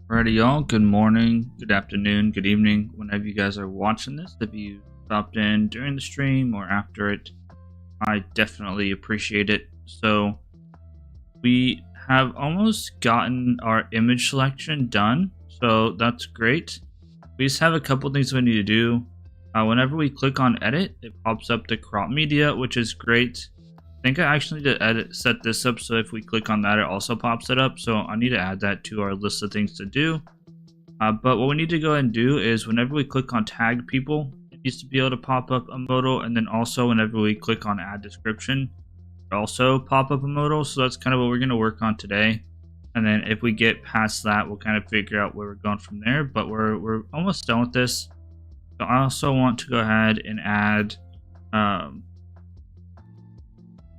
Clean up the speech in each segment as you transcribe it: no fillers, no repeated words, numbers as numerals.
Alrighty, y'all. Good morning, good afternoon, good evening, whenever you guys are watching this. If you stopped in during the stream or after it, I definitely appreciate it. So, we have almost gotten our image selection done, so that's great. We just have a couple things we need to do. Whenever we click on edit, it pops up the crop media, which is great. I think I actually need to set this up so if we click on that, it also pops it up. So I need to add that to our list of things to do. But what we need to go ahead and do is whenever we click on tag people, it needs to be able to pop up a modal. And then also whenever we click on add description, it also pop up a modal. So that's kind of what we're going to work on today. And then if we get past that, we'll kind of figure out where we're going from there. But we're almost done with this. So I also want to go ahead and add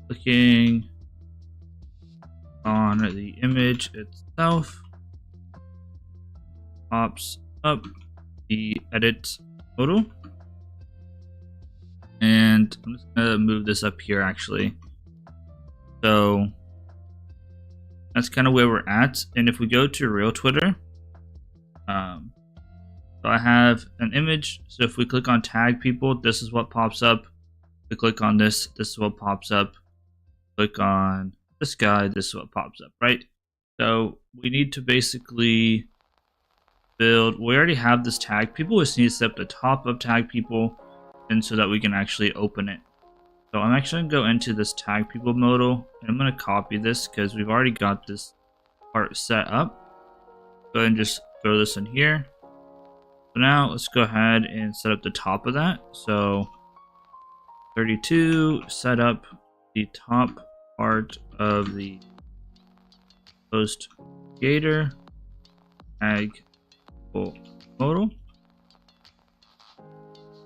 clicking on the image itself pops up the edit modal, and I'm just gonna move this up here actually. So that's kind of where we're at. And if we go to real Twitter, so I have an image. So if we click on tag people, this is what pops up. If we click on this, this is what pops up. Click on this guy, this is what pops up, right? So we need to basically build, we already have this tag people, we just need to set up the top of tag people and so that we can actually open it. So I'm actually gonna go into this tag people modal and I'm gonna copy this because we've already got this part set up. Go ahead and just throw this in here. So now let's go ahead and set up the top of that. So 32, set up the top part of the post creator tag modal.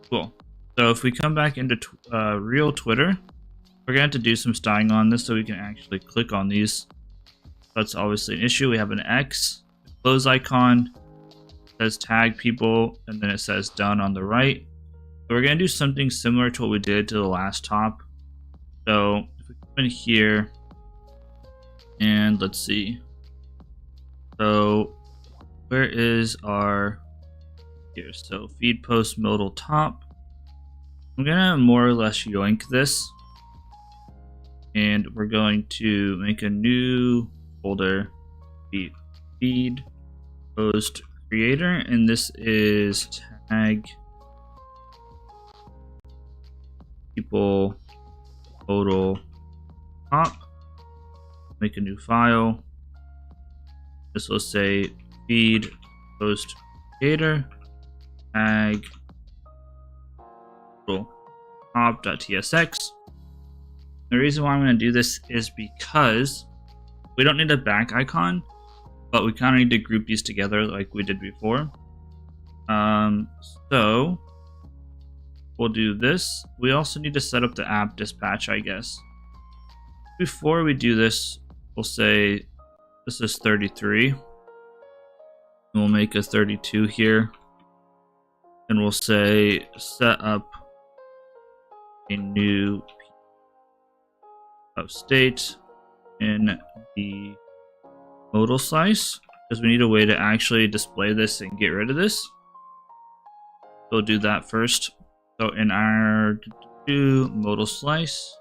Cool. So if we come back into real Twitter, we're gonna have to do some styling on this so we can actually click on these. That's obviously an issue. We have an X, a close icon, says tag people, and then it says done on the right. So we're gonna do something similar to what we did to the last top. So if we come in here and let's see. So where is our here? So feed post modal top. I'm gonna more or less yoink this, and we're going to make a new folder, feed post creator, and this is tag people modal top. Make a new file. This will say feed post creator tag top.tsx. The reason why I'm going to do this is because we don't need a back icon, but we kind of need to group these together like we did before. So we'll do this. We also need to set up the app dispatch, I guess. Before we do this, we'll say this is 33. We'll make a 32 here. And we'll say set up a new of state in the modal slice because we need a way to actually display this and get rid of this. We'll do that first. So in our modal slice,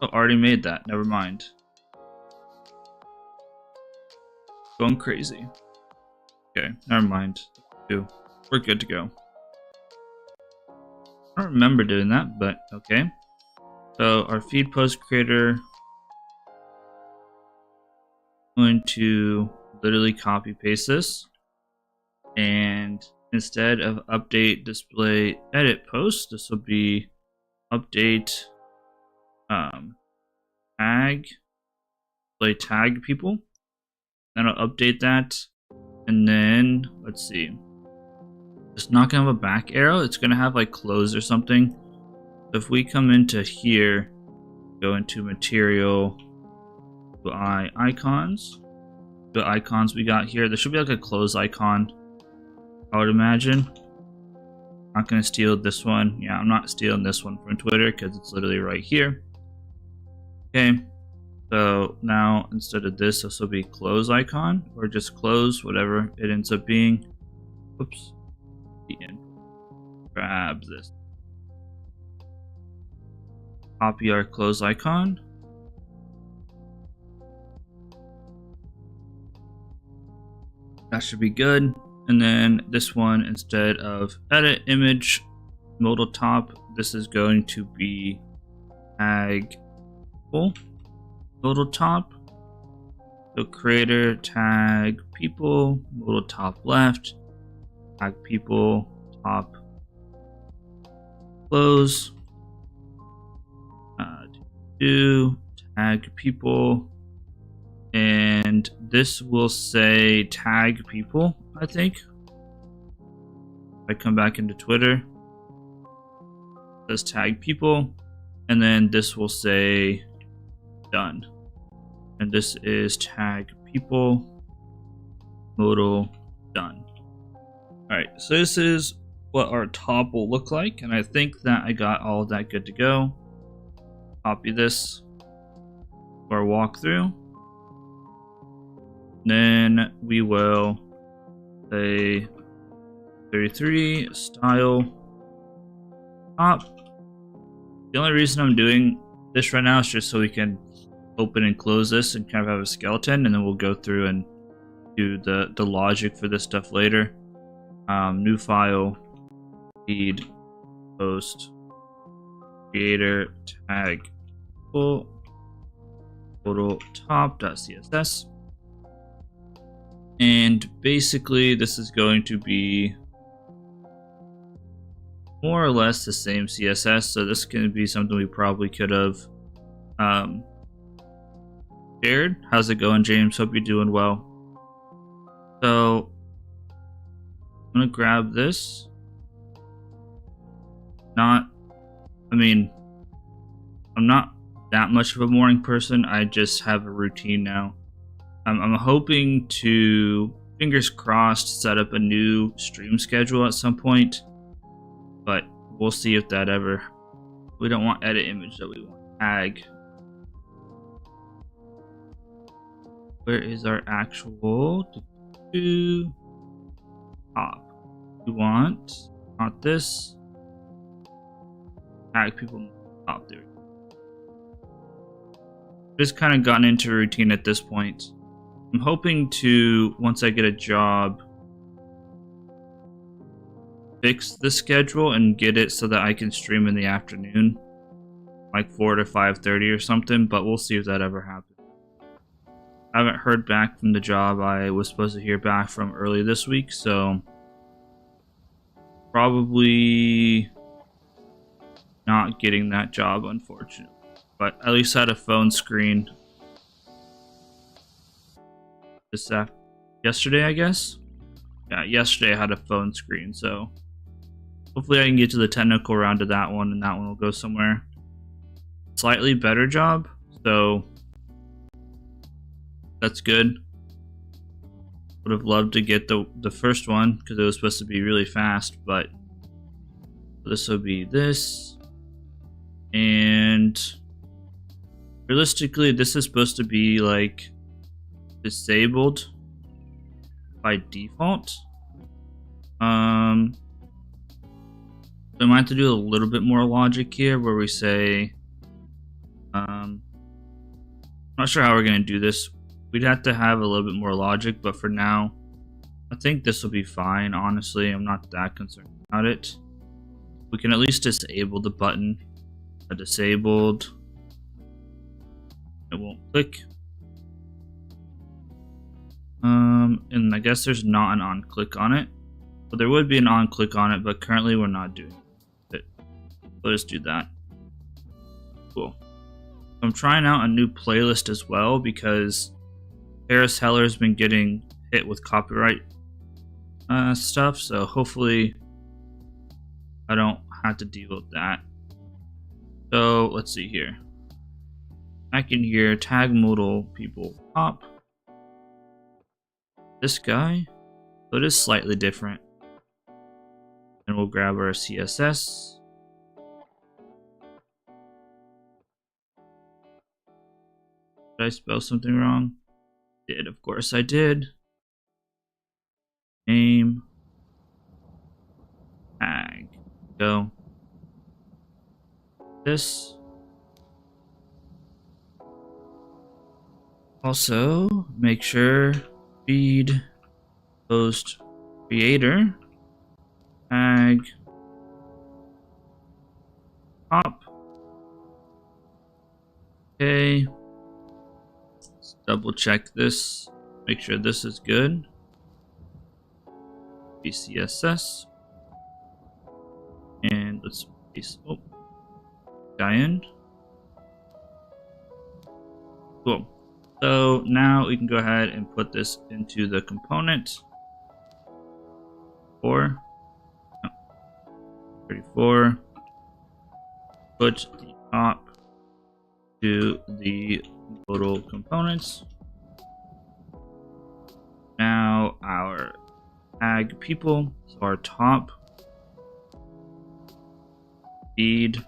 oh, already made that. Never mind. Going crazy. Okay, never mind. We're good to go. I don't remember doing that, but okay. So our feed post creator, I'm going to literally copy paste this, and instead of update display edit post, this will be update tag display tag people. Then I'll update that, and then let's see. It's not gonna have a back arrow, it's gonna have like close or something. So if we come into here, go into material, UI icons, the icons we got here, there should be like a close icon, I would imagine. Not gonna steal this one. Yeah, I'm not stealing this one from Twitter because it's literally right here. Okay, So now instead of this will be close icon, or just close, whatever it ends up being. Whoops. The end. Grab this. Copy our close icon. That should be good. And then this one, instead of edit image modal top, this is going to be tag people modal top. So creator tag people modal top left, tag people top close, do tag people, and this will say tag people, I think. If I come back into Twitter, it says tag people, and then this will say done. And this is tag people modal done. Alright, so this is what our top will look like, and I think that I got all of that good to go. Copy this for our walkthrough. Then we will say 33 style top. The only reason I'm doing this right now is just so we can open and close this and kind of have a skeleton, and then we'll go through and do the logic for this stuff later. New file, feed, post, creator, tag, full, total top.css. And basically this is going to be more or less the same CSS, so this can be something we probably could have shared. How's it going, James? Hope you're doing well. So I'm gonna grab this. I'm not that much of a morning person. I just have a routine now. I'm hoping to, fingers crossed, set up a new stream schedule at some point, but we'll see if that ever. We don't want edit image, though. We want tag. Where is our actual top? We want not this. Tag people top there. Just kind of gotten into a routine at this point. I'm hoping to, once I get a job, fix the schedule and get it so that I can stream in the afternoon, like 4 to 5:30 or something, but we'll see if that ever happens. I haven't heard back from the job I was supposed to hear back from early this week, so probably not getting that job, unfortunately. But at least I had a phone screen this yesterday, I guess. Yeah, yesterday I had a phone screen, so hopefully I can get to the technical round of that one, and that one will go somewhere. Slightly better job, so that's good. Would have loved to get the first one because it was supposed to be really fast, but this will be this, and realistically this is supposed to be like disabled by default. So I might have to do a little bit more logic here where we say, I'm not sure how we're going to do this. We'd have to have a little bit more logic, but for now I think this will be fine. Honestly, I'm not that concerned about it. We can at least disable the button. Disabled, it won't click. And I guess there's not an on click on it, but there would be an on click on it, but currently we're not doing it. We'll just do that. Cool. I'm trying out a new playlist as well because Harris Heller's been getting hit with copyright stuff, so hopefully I don't have to deal with that. So let's see here. I can hear tag modal people top. This guy, so it is slightly different. And we'll grab our CSS. Did Did I spell something wrong? Did, of course I did. Name. Tag. Go. This. Also, make sure feed post creator tag top. Okay. Let's double check this. Make sure this is good. BCSS. And let's paste guy in. Cool. So now we can go ahead and put this into the component. 34. Put the top to the modal components. Now our tag people, so our top feed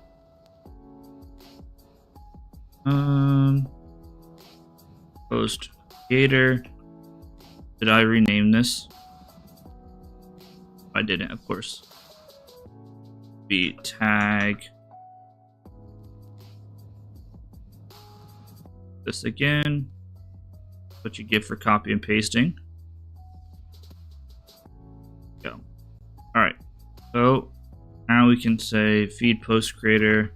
post creator. Did I rename this? I didn't, of course. Be tag this again. What you get for copy and pasting. Go. Alright. So now we can say feed post creator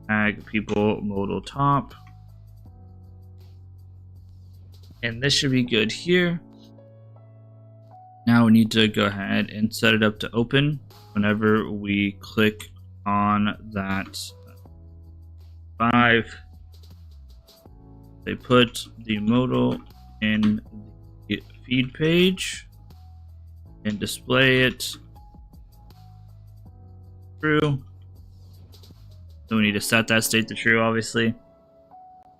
tag people modal top. And this should be good here. Now we need to go ahead and set it up to open whenever we click on that 5. They put the modal in the feed page and display it true. So we need to set that state to true, obviously.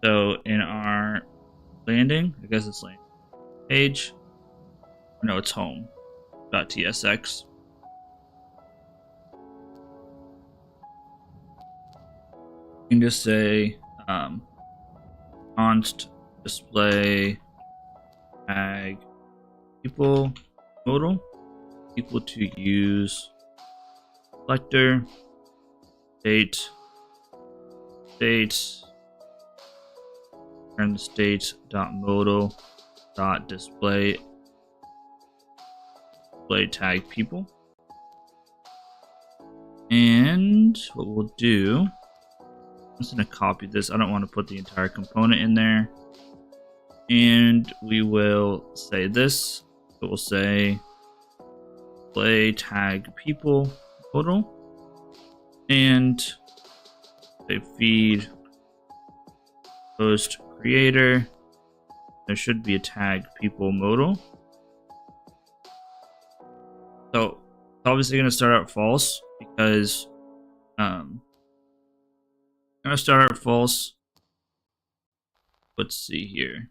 So in our landing, I guess it's landing page. No, it's home.tsx. You can just say const display tag people modal equal to use selector state turn state.modal display tag people. And what we'll do, I'm just going to copy this. I don't want to put the entire component in there. And we will say this. It will say display tag people modal and say feed post creator. There should be a tag people modal. So it's obviously going to start out false because going to start out false. Let's see here.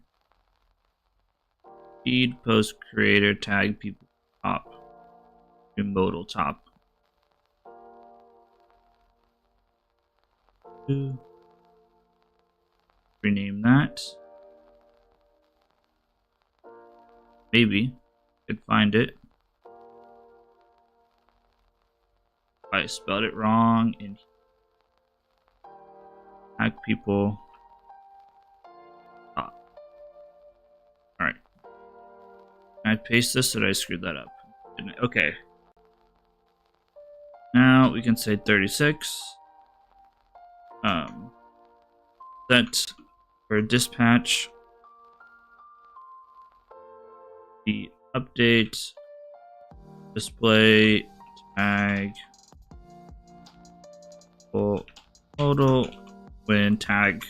Feed post creator tag people top to modal top. Rename that. Maybe could find it. I spelled it wrong in tag people top. Alright. Can I paste this or did I screw that up? Didn't I? Okay. Now we can say 36. Set for dispatch the update display tag modal when tag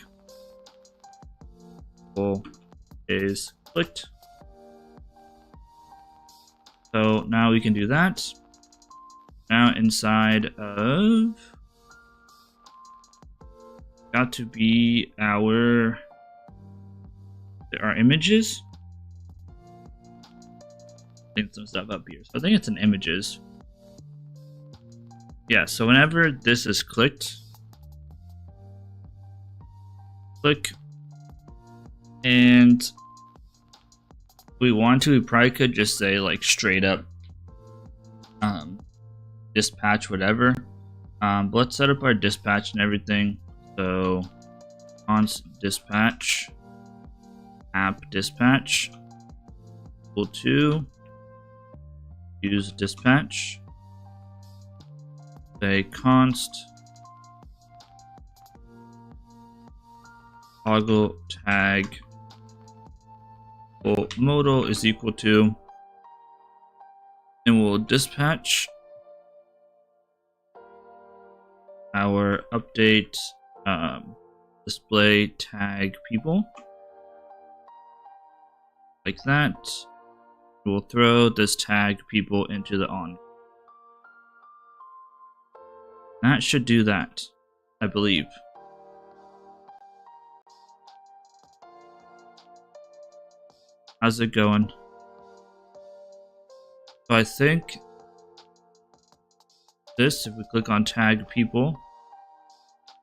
is clicked. So now we can do that. Now inside of got to be our images. Clean some stuff up here. So I think it's in images. Yeah, so whenever this is clicked, click And if we want to, we probably could just say like straight up dispatch whatever. But let's set up our dispatch and everything. So const dispatch app dispatch equal to use dispatch. Say const toggle tag modal is equal to, and we'll dispatch our update display tag people like that. We'll throw this tag people into the on. That should do that, I believe. How's it going? So I think this, if we click on tag people,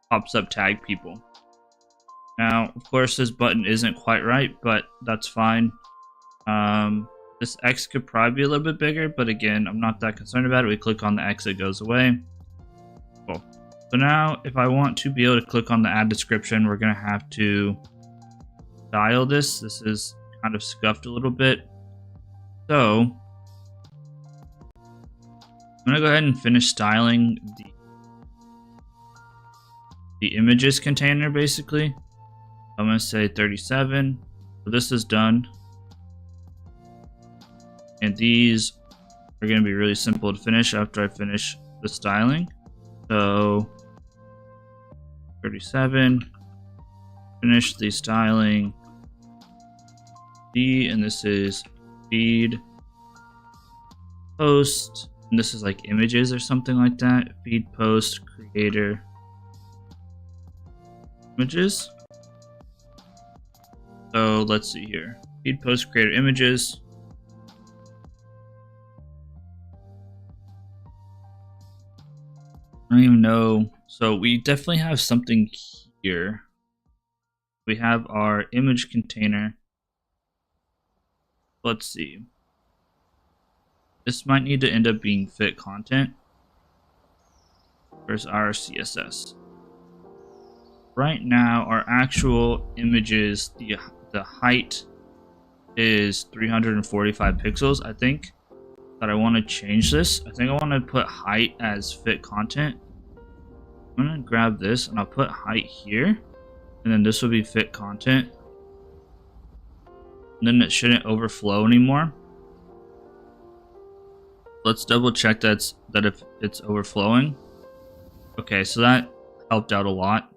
pops up tag people. Now, of course, this button isn't quite right, but that's fine. This X could probably be a little bit bigger, but again, I'm not that concerned about it. We click on the X, it goes away. Cool. So now, if I want to be able to click on the add description, we're going to have to style this. This is kind of scuffed a little bit. So I'm going to go ahead and finish styling the images container, basically. I'm going to say 37. So this is done. And these are going to be really simple to finish after I finish the styling. So 37, finish the styling D, and this is feed post, and this is like images or something like that. Feed post creator images. So let's see here. Feed post creator images. I don't even know. So we definitely have something here. We have our image container. Let's see. This might need to end up being fit content. Where's our CSS? Right now, our actual images, the height is 345 pixels, I think. But I want to change this. I think I want to put height as fit content. I'm going to grab this and I'll put height here. And then this will be fit content. And then it shouldn't overflow anymore. Let's double check that if it's overflowing. Okay, so that helped out a lot.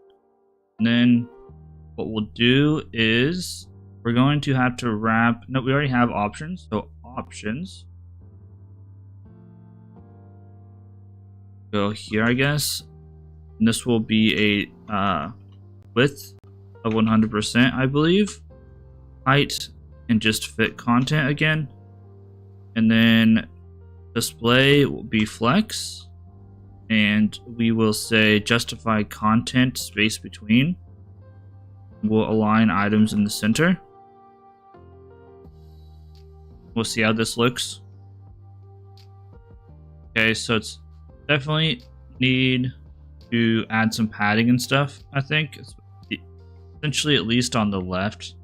And then what we'll do is we're going to have to wrap. No, we already have options. So options. Go here, I guess. And this will be a width of 100%, I believe. Height and just fit content again. And then display will be flex. And we will say justify content space between. We'll align items in the center. We'll see how this looks. Okay, so it's definitely need to add some padding and stuff, I think. Essentially, at least on the left.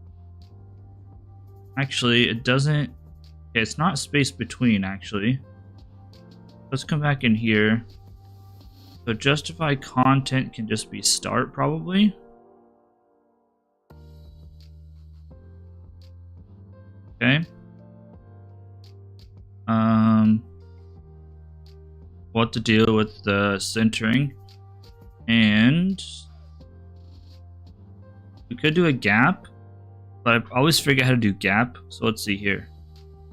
Actually, it doesn't... Okay, it's not space between, actually. Let's come back in here. So justify content can just be start, probably. Okay. What to deal with the centering. And we could do a gap, but I always forget how to do gap. So let's see here.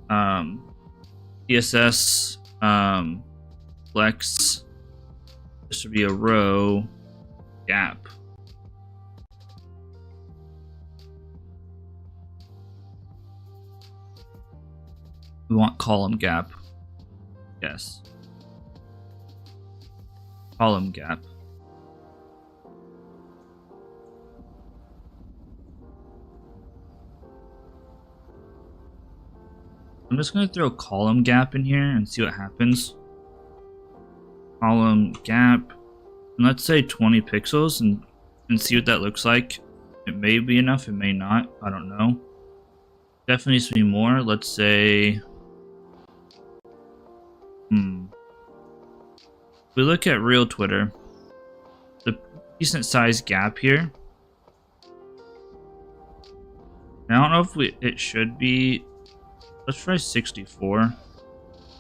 CSS flex. This should be a row gap. We want column gap. Yes. Column gap. So, I'm just going to throw a column gap in here and see what happens. Column gap, and let's say 20 pixels and see what that looks like. It may be enough, it may not, I don't know. Definitely needs to be more. Let's say we look at real Twitter, the decent sized gap here. I don't know if it should be. Let's try 64.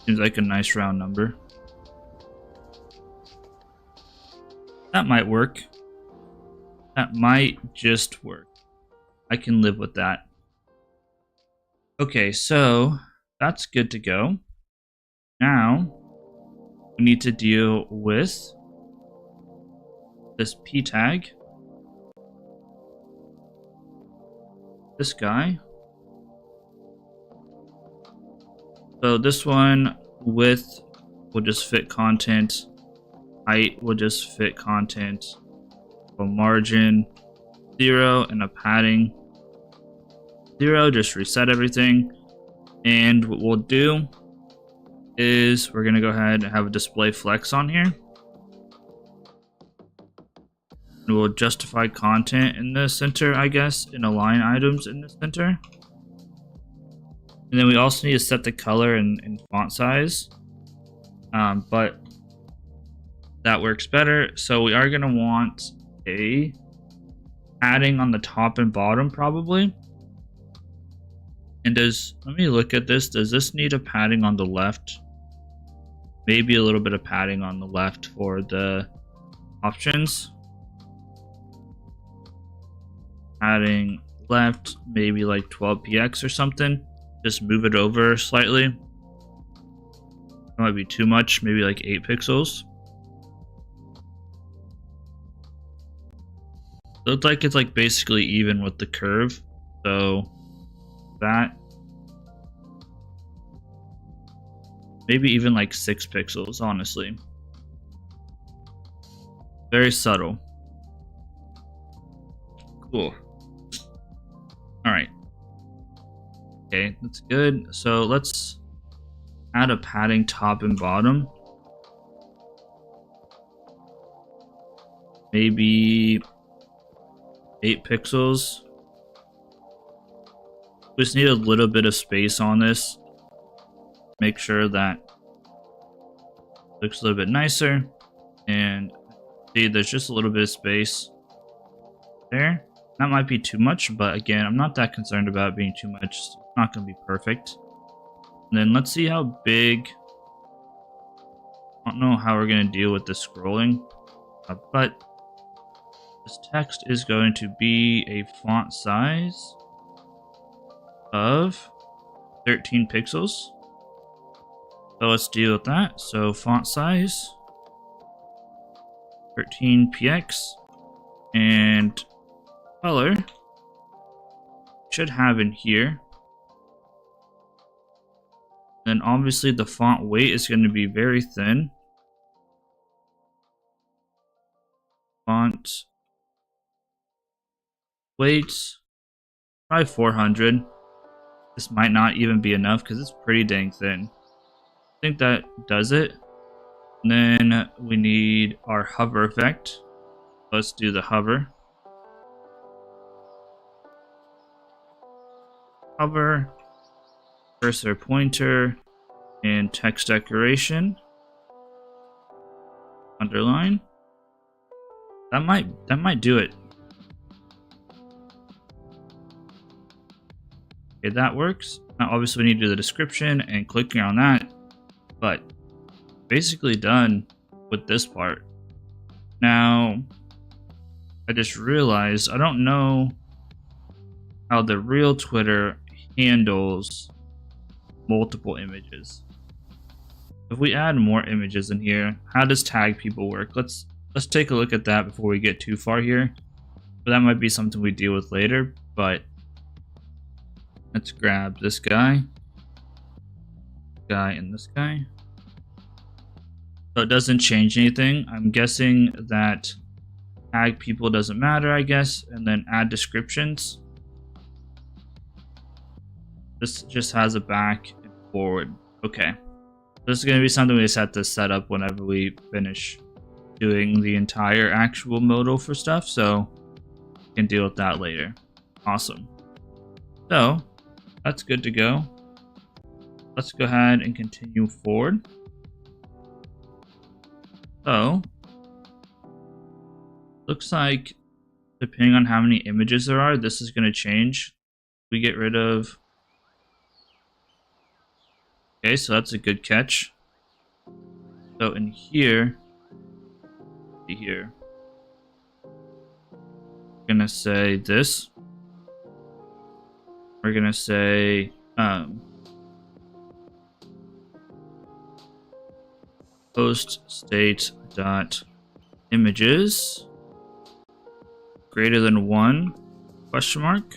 Seems like a nice round number. That might work. That might just work. I can live with that. Okay, so that's good to go. Now we need to deal with this p tag. This guy. So this one, width will just fit content. Height will just fit content. A margin 0 and a padding 0. Just reset everything. And what we'll do is we're gonna go ahead and have a display flex on here. And we'll justify content in the center, I guess, and align items in the center. And then we also need to set the color and font size. But that works better. So we are gonna want a padding on the top and bottom probably. And let me look at this. Does this need a padding on the left? Maybe a little bit of padding on the left for the options. Padding left, maybe like 12px or something. Just move it over slightly. That might be too much, maybe like 8 pixels. Looks like it's like basically even with the curve. So that maybe even like 6 pixels, honestly. Very subtle. Cool. Alright. Okay, that's good. So let's add a padding top and bottom. Maybe 8 pixels. We just need a little bit of space on this. Make sure that it looks a little bit nicer. And see, there's just a little bit of space there. That might be too much, but again, I'm not that concerned about it being too much. It's not going to be perfect. And then let's see how big. I don't know how we're going to deal with the scrolling, but this text is going to be a font size of 13 pixels. So let's deal with that. So font size 13px, and color should have in here. Then obviously the font weight is going to be very thin. Font weight, probably 400. This might not even be enough because it's pretty dang thin. I think that does it. And then we need our hover effect. Let's do the hover. Hover, cursor pointer, and text decoration. Underline. That might do it. Okay, that works. Now obviously we need to do the description and clicking on that, but basically done with this part. Now I just realized I don't know how the real Twitter handles multiple images. If we add more images in here, how does tag people work? Let's take a look at that before we get too far here. But that might be something we deal with later, but let's grab this guy, and this guy. So it doesn't change anything. I'm guessing that tag people doesn't matter, I guess, and then add descriptions. This just has a back and forward. Okay. This is going to be something we just have to set up whenever we finish doing the entire actual modal for stuff, so we can deal with that later. Awesome. So that's good to go. Let's go ahead and continue forward. So looks like depending on how many images there are, this is going to change. We get rid of... Okay, so that's a good catch. So in here, we're gonna say this. We're gonna say post state dot images greater than 1 question mark.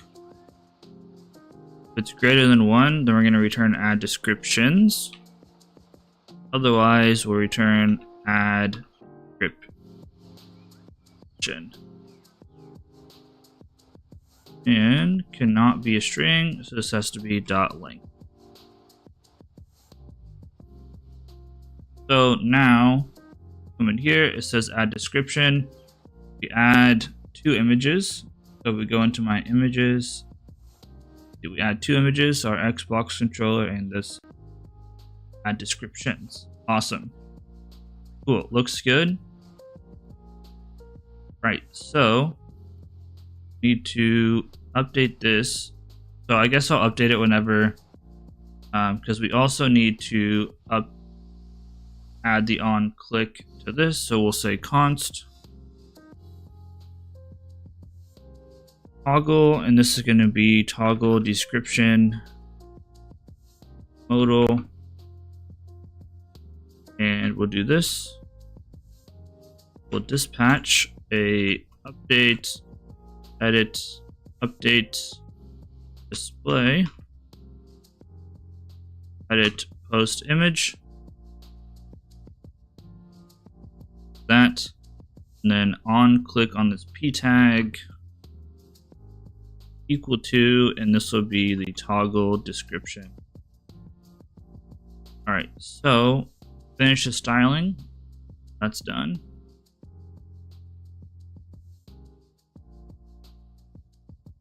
If it's greater than 1, then we're gonna return add descriptions. Otherwise, we'll return add description. And cannot be a string, so this has to be .length. So now, come in here, it says add description. We add 2 images. So we go into my images. We add 2 images, our Xbox controller and this add descriptions. Awesome. Cool, looks good. Right, so need to update this. So I guess I'll update it whenever, because we also need to add the on click to this. So we'll say const toggle, and this is going to be toggle description modal, and we'll do this. We'll dispatch a update edit update display edit post image, that, and then on click on this p tag equal to, and this will be the toggle description. All right, so finish the styling. That's done.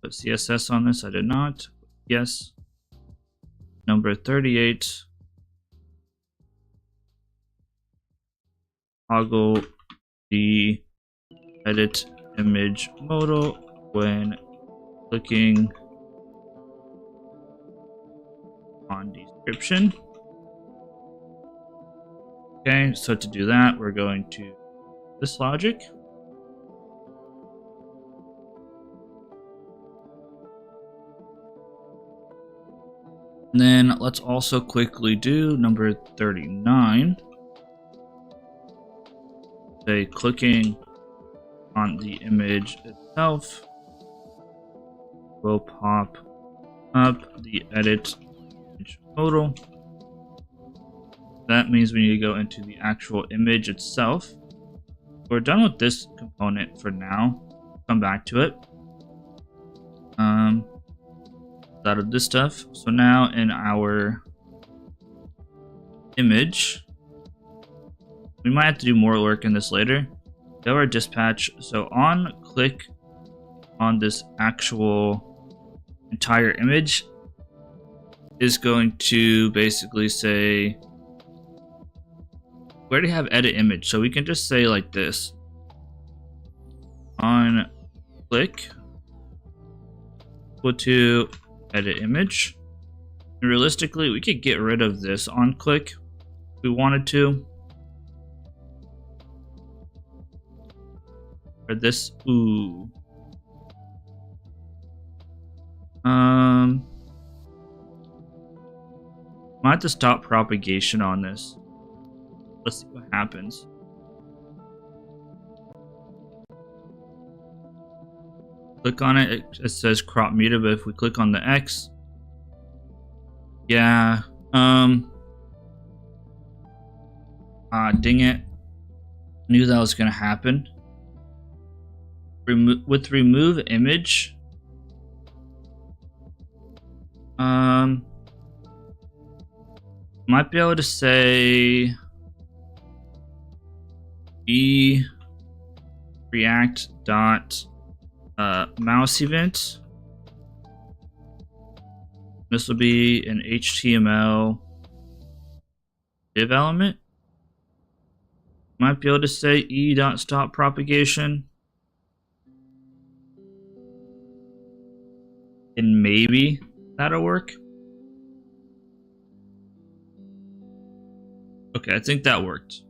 Put CSS on this. I did not. Yes. Number 38. Toggle the edit image modal when clicking on description. Okay, so to do that, we're going to this logic. And then let's also quickly do number 39. Say clicking on the image itself will pop up the edit image modal. That means we need to go into the actual image itself. We're done with this component for now. Come back to it. Out of this stuff. So now in our image, we might have to do more work in this later. We have our dispatch. So on click on this actual entire image is going to basically say, we already have edit image, so we can just say like this: on click equal to edit image. And realistically, we could get rid of this on click if we wanted to. Or this, ooh. Might have to stop propagation on this. Let's see what happens. Click on it, it says crop meter, but if we click on the X, yeah, ding it, knew that was gonna happen. With remove image, Might be able to say e react dot mouse event. This will be an HTML div element. Might be able to say e.stop propagation. And maybe that'll work. Okay, I think that worked.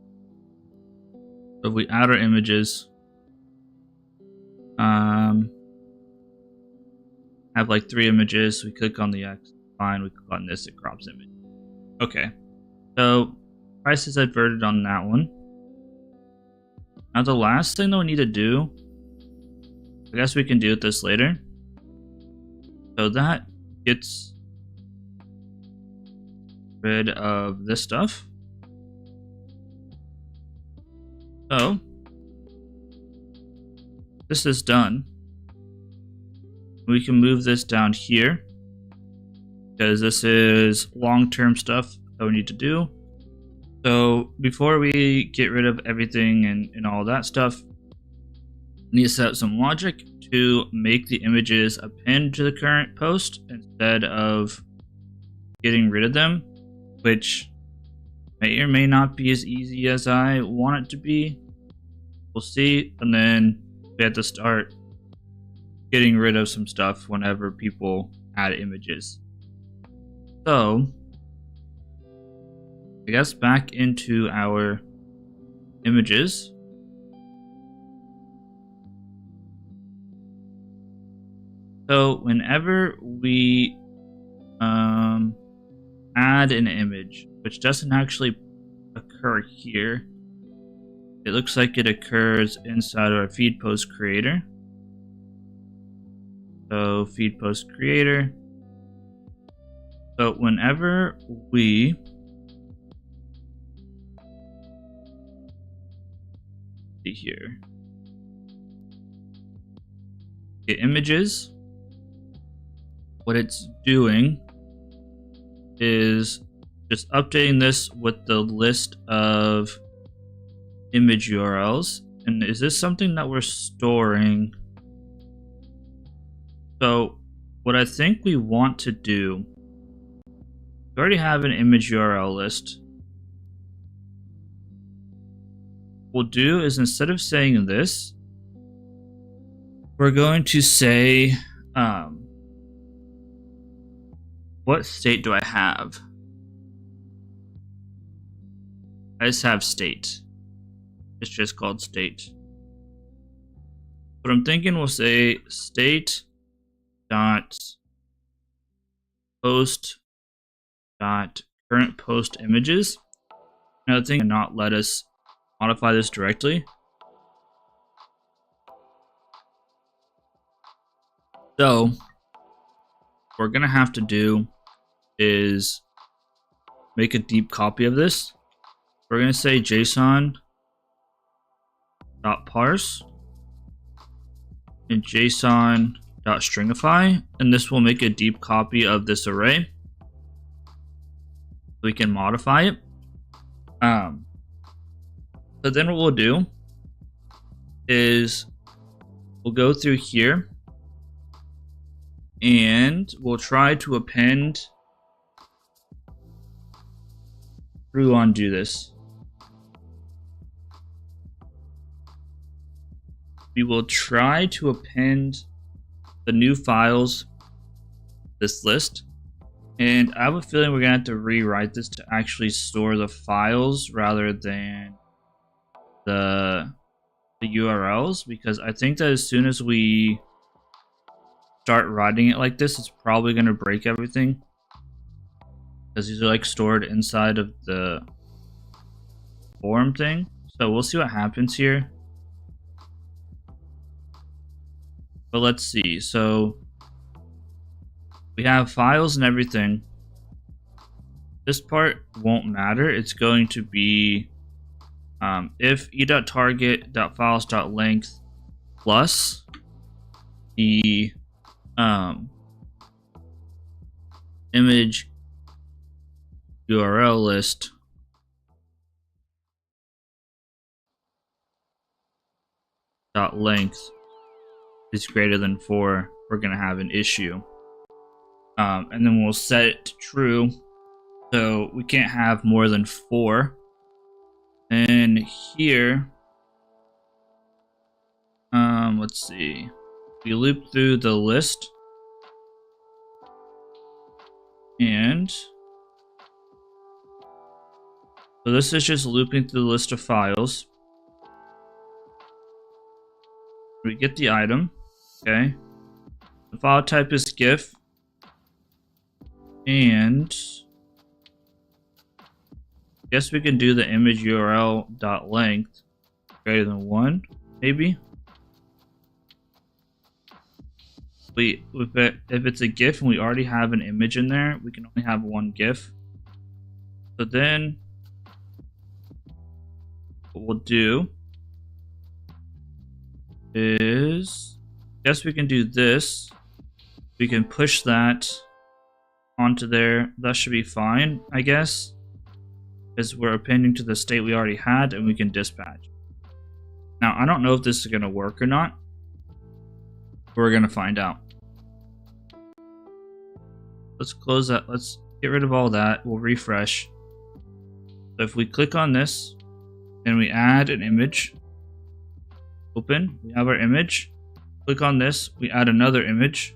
So if we add our images, have like 3 images. We click on the X, fine. We click on this, it crops image. Okay, so price is adverted on that one. Now the last thing that we need to do, I guess we can do this later. So that gets rid of this stuff. So this is done. We can move this down here because this is long-term stuff that we need to do. So before we get rid of everything and all that stuff, we need to set up some logic to make the images append to the current post instead of getting rid of them, which may or may not be as easy as I want it to be. We'll see. And then we have to start getting rid of some stuff whenever people add images. So I guess back into our images. So whenever we add an image, which doesn't actually occur here, it looks like it occurs inside our feed post creator. So feed post creator. So whenever we see here, get images, what it's doing is just updating this with the list of image URLs. And is this something that we're storing? So what I think we want to do, we already have an image URL list. What we'll do is, instead of saying this, we're going to say, what state do I have? I just have state. It's just called state. But I'm thinking we'll say state dot post dot current post images. Another thing, and not let us modify this directly. So what we're gonna have to do is make a deep copy of this. We're gonna say JSON.parse and JSON.stringify, and this will make a deep copy of this array. We can modify it. So then what we'll do is we'll go through here and we'll try to append through undo this. We will try to append the new files to this list. And I have a feeling we're gonna have to rewrite this to actually store the files rather than the URLs, because I think that as soon as we start writing it like this, it's probably gonna break everything, because these are like stored inside of the form thing. So we'll see what happens here. But let's see. So we have files and everything. This part won't matter. It's going to be if e.target.files.length plus the image URL list dot length is greater than 4, we're going to have an issue. And then we'll set it to true, so we can't have more than 4. And here, let's see, we loop through the list, and so this is just looping through the list of files. We get the item, okay. The file type is GIF, and I guess we can do the image URL dot length greater than 1, maybe. If it's a GIF and we already have an image in there, we can only have one GIF. So then what we'll do is, I guess we can do this. We can push that onto there. That should be fine, I guess, because we're appending to the state we already had, and we can dispatch. Now, I don't know if this is going to work or not. We're going to find out. Let's close that. Let's get rid of all that. We'll refresh. So if we click on this and we add an image, open, we have our image. Click on this, we add another image.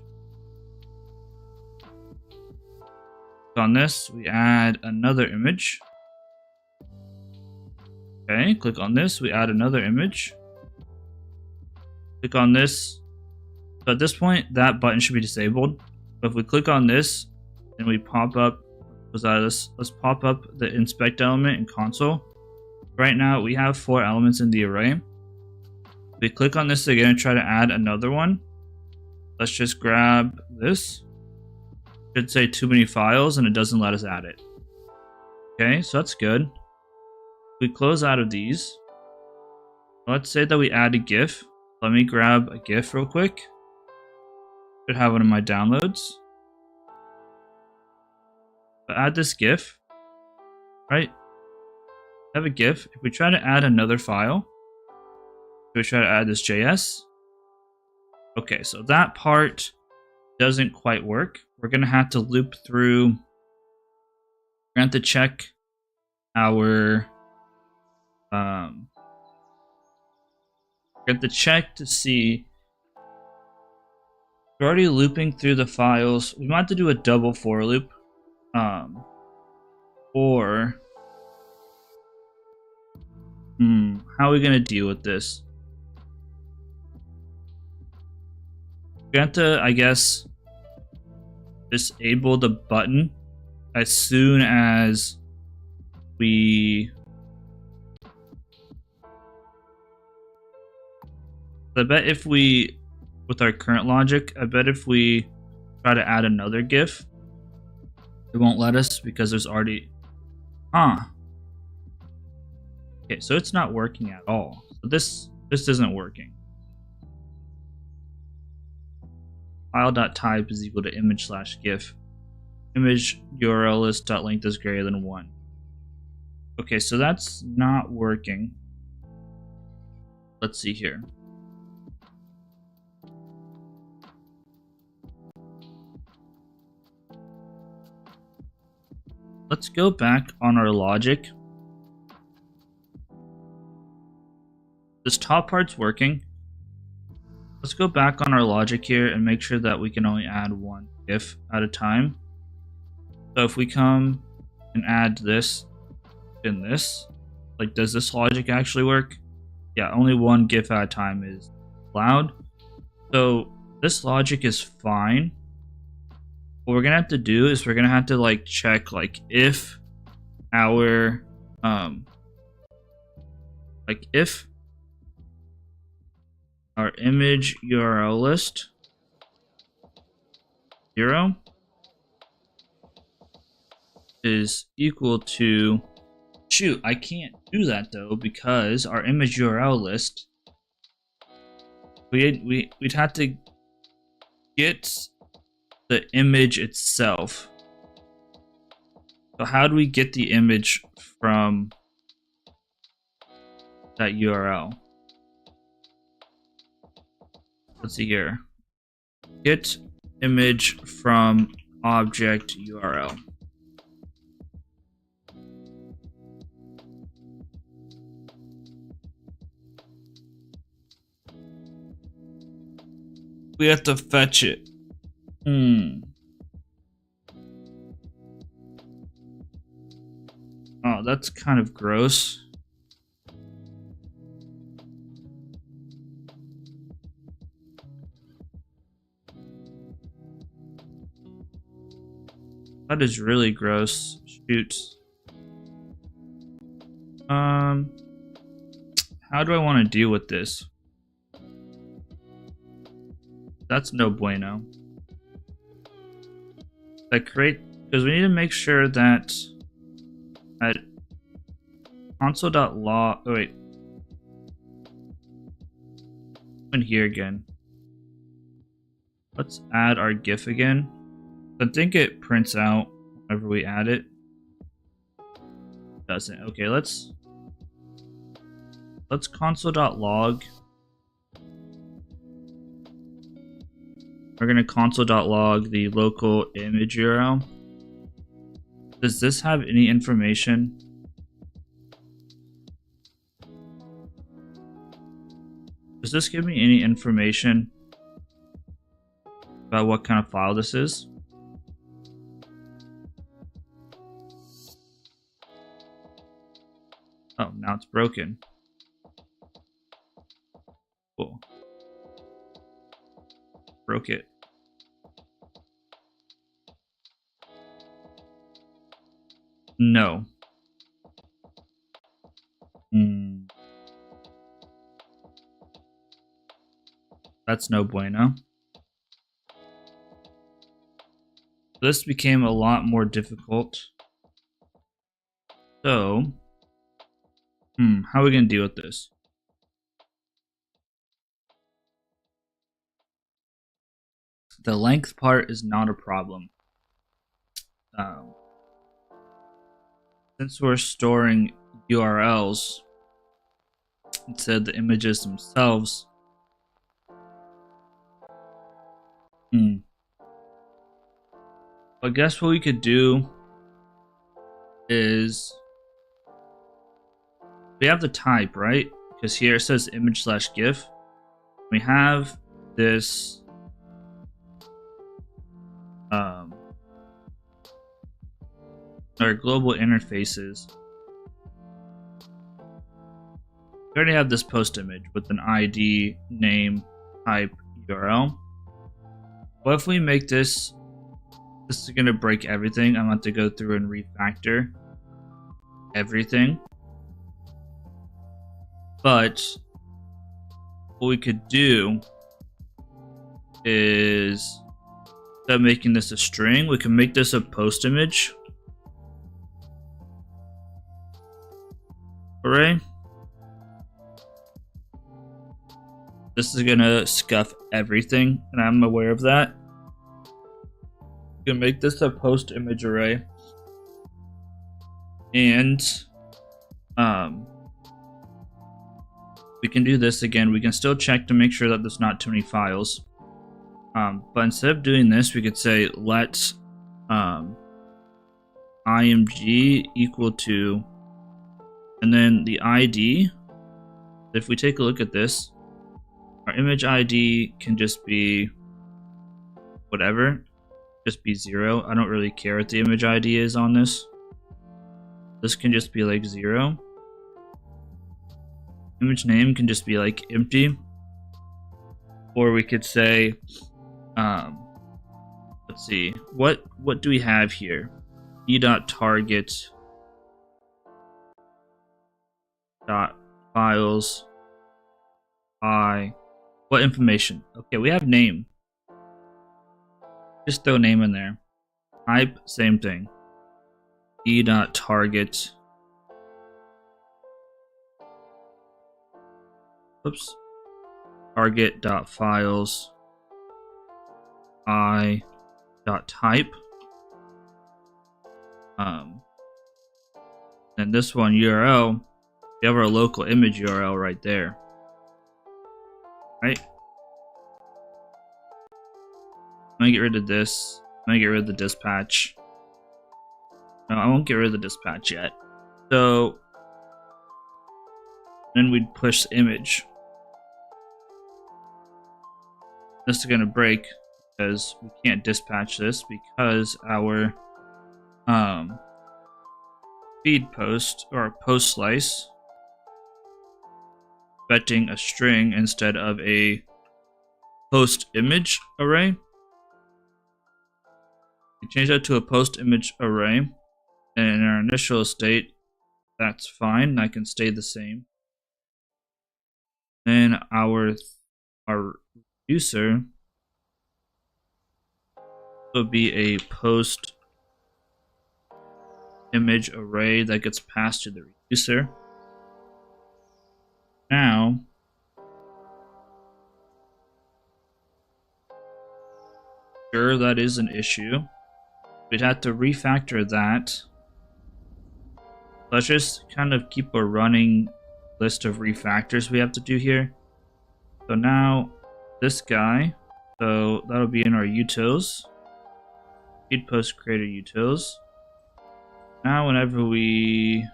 Click on this, we add another image. Okay, click on this, we add another image. Click on this. So at this point, that button should be disabled. But if we click on this and we pop up, let's pop up the inspect element in console. Right now, we have 4 elements in the array. If we click on this again and try to add another one, let's just grab this. It should say too many files, and it doesn't let us add it. Okay, so that's good. We close out of these. Let's say that we add a GIF. Let me grab a GIF real quick. Should have one in my downloads. But add this GIF, right? Have a GIF. If we try to add another file, we try to add this JS. Okay, so that part doesn't quite work. We're gonna have to loop through. We're gonna have to check our. We're gonna have to check to see. We're already looping through the files. We might have to do a double for loop. Or how are we gonna deal with this? We have to, I guess, disable the button as soon as we. I bet if we, with our current logic, I bet if we try to add another GIF, it won't let us because there's already. Okay, so it's not working at all. So this isn't working. File.type is equal to image/GIF. Image URL list.length is greater than 1. Okay, so that's not working. Let's see here. Let's go back on our logic. This top part's working. Let's go back on our logic here and make sure that we can only add one GIF at a time. So if we come and add this and this, like, does this logic actually work? Yeah, only one GIF at a time is allowed. So this logic is fine. What we're gonna have to do is we're gonna have to like check like if our if our image URL list 0 is equal to, shoot, I can't do that though because our image URL list, we'd have to get the image itself. So how do we get the image from that URL? Let's see here. Get image from object URL. We have to fetch it. Oh, that's kind of gross. That is really gross. Shoot. How do I want to deal with this? That's no bueno. Because we need to make sure that at console.log. Oh wait. In here again. Let's add our GIF again. I think it prints out whenever we add it. Doesn't. Okay, let's console.log. We're gonna console.log the local image URL. Does this have any information? Does this give me any information about what kind of file this is? Oh, now it's broken. Cool. Broke it. No. That's no bueno. This became a lot more difficult. So, how are we gonna deal with this? The length part is not a problem. Since we're storing URLs instead of the images themselves, I guess what we could do is we have the type, right? Because here it says image/GIF. We have this our global interfaces. We already have this post image with an ID, name, type, URL. What if we make this? This is gonna break everything. I'm about to go through and refactor everything. But what we could do is, instead of making this a string, we can make this a post image. Hooray. This is gonna scuff everything, and I'm aware of that. We can make this a post image array. And we can do this again. We can still check to make sure that there's not too many files. But instead of doing this, we could say let img equal to, and then the ID. If we take a look at this, our image ID can just be whatever, just be 0. I don't really care what the image ID is on this. This can just be like 0. Image name can just be like empty. Or we could say, let's see, what do we have here? e.target dot files what information? Okay, we have name. Just throw name in there. Type, same thing. e.target. Oops. Target.files i.type And this one URL, we have our local image URL right there. Right? I'm gonna get rid of this. I'm gonna get rid of the dispatch. No, I won't get rid of the dispatch yet. So then we'd push the image. This is gonna break because we can't dispatch this because our feed post or post slice expecting a string instead of a post image array. We change that to a post image array, and in our initial state, that's fine. That can stay the same. Then our reducer will be a post image array that gets passed to the reducer. Now, sure, that is an issue. We'd have to refactor that. Let's just kind of keep a running list of refactors we have to do here. So now, this guy, so that'll be in our utils. Feed post creator utils. Now whenever we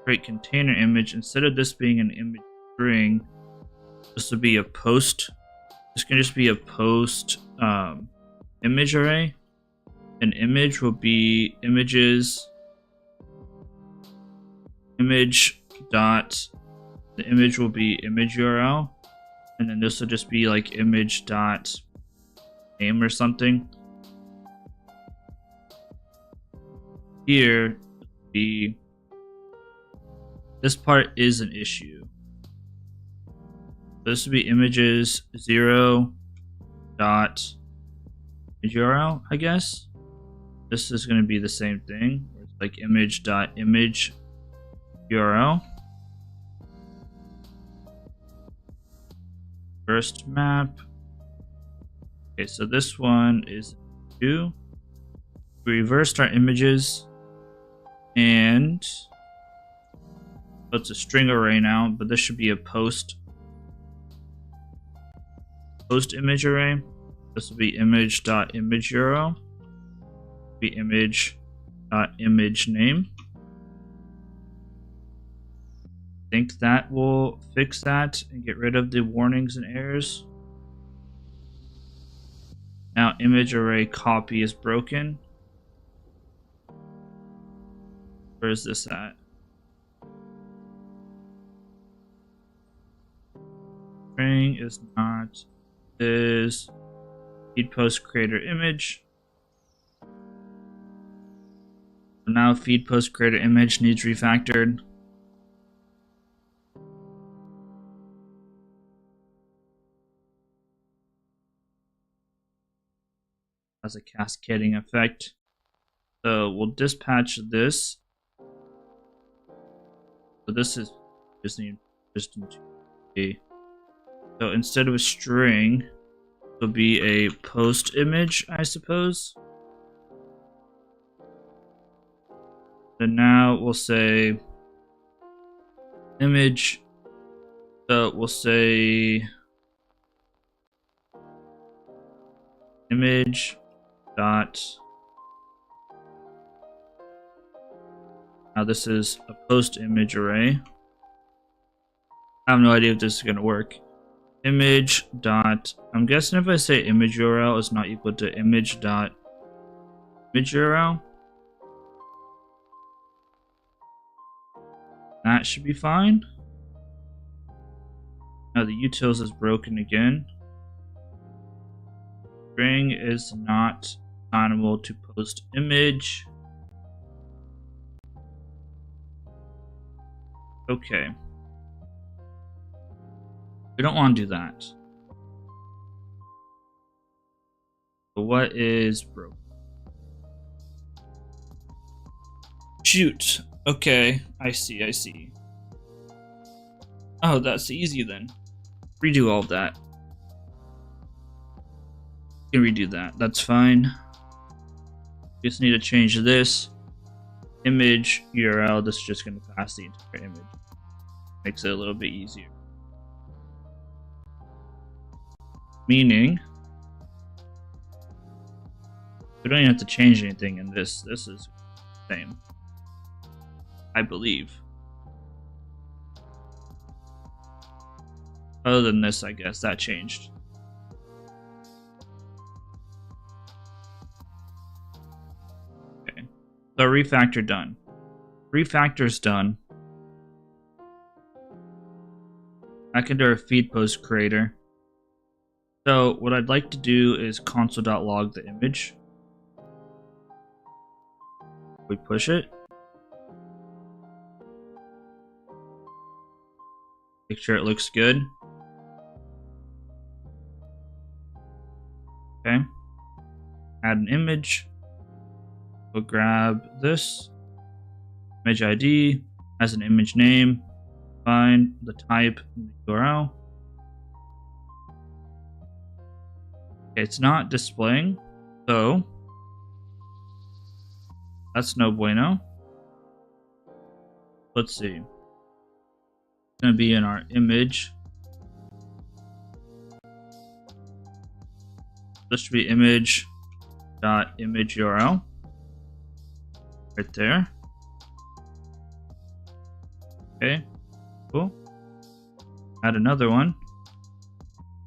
create container image, instead of this being an image string, this will be a post. This can just be a post image array. An image will be images image dot, the image will be image URL, and then this will just be like image dot name or something. Here, this part is an issue. This would be images 0 dot image URL, I guess. This is going to be the same thing. It's like image dot image URL. First map. Okay, so this one is 2. We reversed our images. And so it's a string array now, but this should be a post image array. This will be image.image URL. Be image.image name. I think that will fix that and get rid of the warnings and errors. Now image array copy is broken. Where is this at? String is not, is feed post creator image. So now feed post creator image needs refactored. Has a cascading effect. So we'll dispatch this. So this is just into a. So instead of a string, it'll be a post image, I suppose. And now we'll say image. So we'll say image dot. Now this is a post image array. I have no idea if this is going to work. Image dot, I'm guessing if I say image URL is not equal to image dot image URL, that should be fine. Now the utils is broken again. String is not assignable to post image. Okay. We don't want to do that. But what is broken? Shoot. Okay, I see. Oh, that's easy then. Redo all of that. You can redo that. That's fine. Just need to change this image URL. This is just going to pass the entire image. Makes it a little bit easier. Meaning, we don't even have to change anything in this. This is the same, I believe. Other than this, I guess that changed. Okay, so refactor done. Refactor's done. Back into our feed post creator. So what I'd like to do is console.log the image. We push it. Make sure it looks good. Okay. Add an image. We'll grab this. Image ID has an image name. Find the type in the URL. Okay, it's not displaying, so that's no bueno. Let's see. It's going to be in our image. This should be image.image URL right there. Okay, cool. Add another one.